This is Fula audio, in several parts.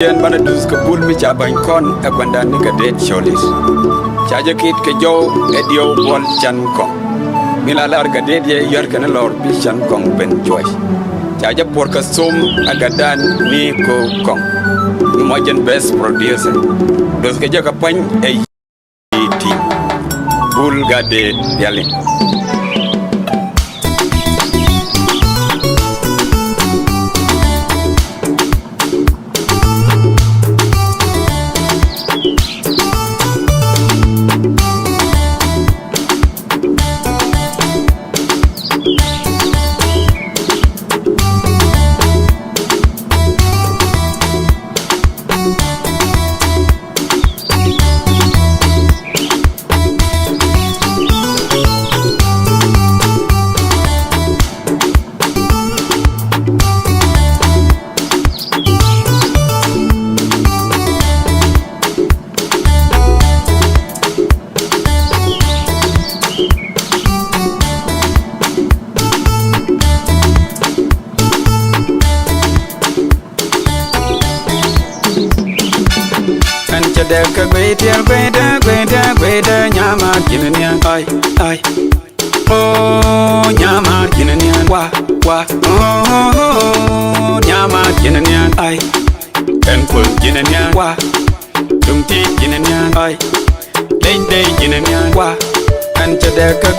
Yen bana dus ka bul mi cha ban kon e gwanda ni Gatdet cholis cha je kit ke jo e dio bol chan kon mila lar Gatdet ye yer kana lor bi chan kon ben joy cha je por ka sum agadan ni ko kon mo jen best producer dus ke je ka pan e ti bul Gatdet yali Deka gweda nyama jinania ai oh nyama jinania wa oh nyama jinania ai tenful jinania wa dungti jinania ai day jinania wa anja deka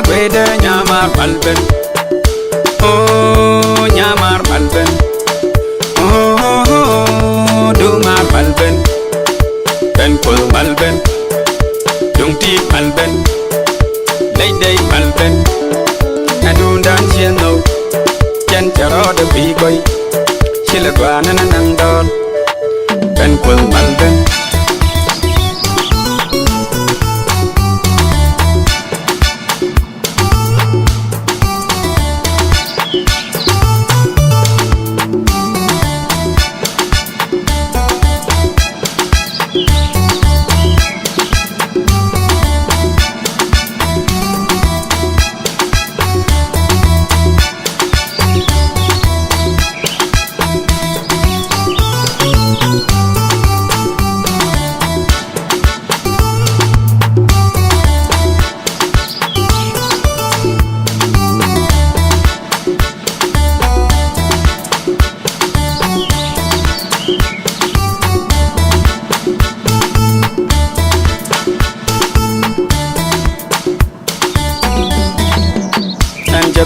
gweda nyama balben oh nyama balben Dumar balben, tenpul balben, dungti balben, day balben, adundan sieno, jen charo de bigoy, silagwana nandon, tenpul balben.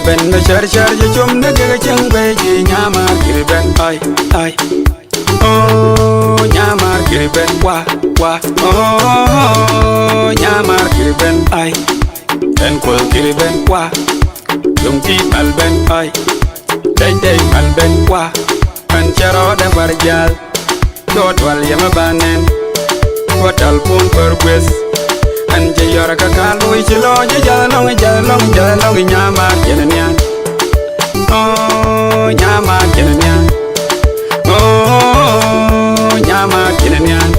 Ben na char je chum na ga chang be ji nyama kirben ai oh nyama kirben wa oh nyama kirben ai ten kul kirben wa dum ti balben ai day balben wa kan charo de barjal dot wal yama banen hotel pun perquest anje yara ka kalu chilo je jalong nyama jenenian oh nyama jenenian oh nyama jenenian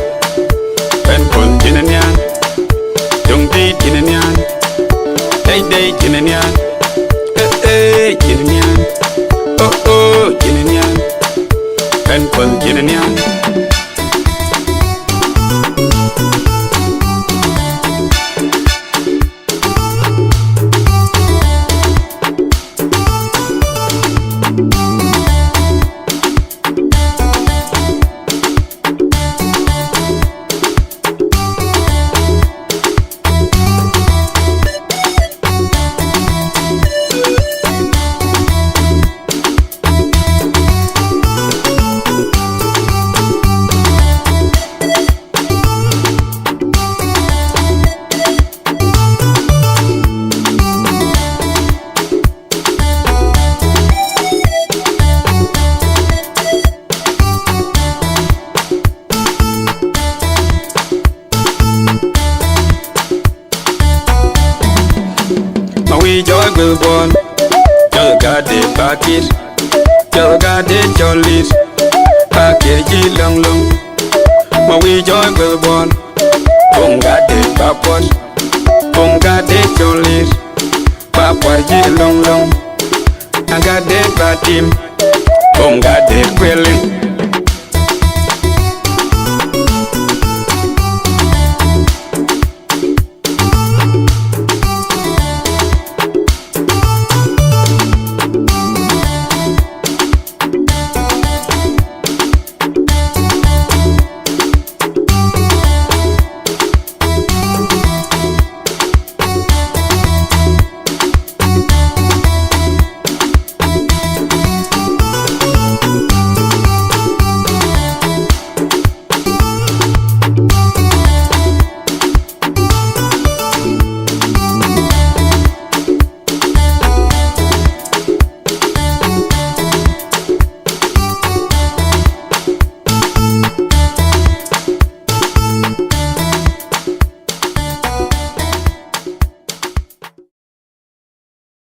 penpon jenenian dungti jenenian day jenenian jenenian oh jenenian penpon jenenian Joy will born, Joy Gatdet bakit, Joy Gatdet cholis, bakit long, ma we joy will born, Gatdet bapot, Gatdet cholis, papar long, Gatdet batim.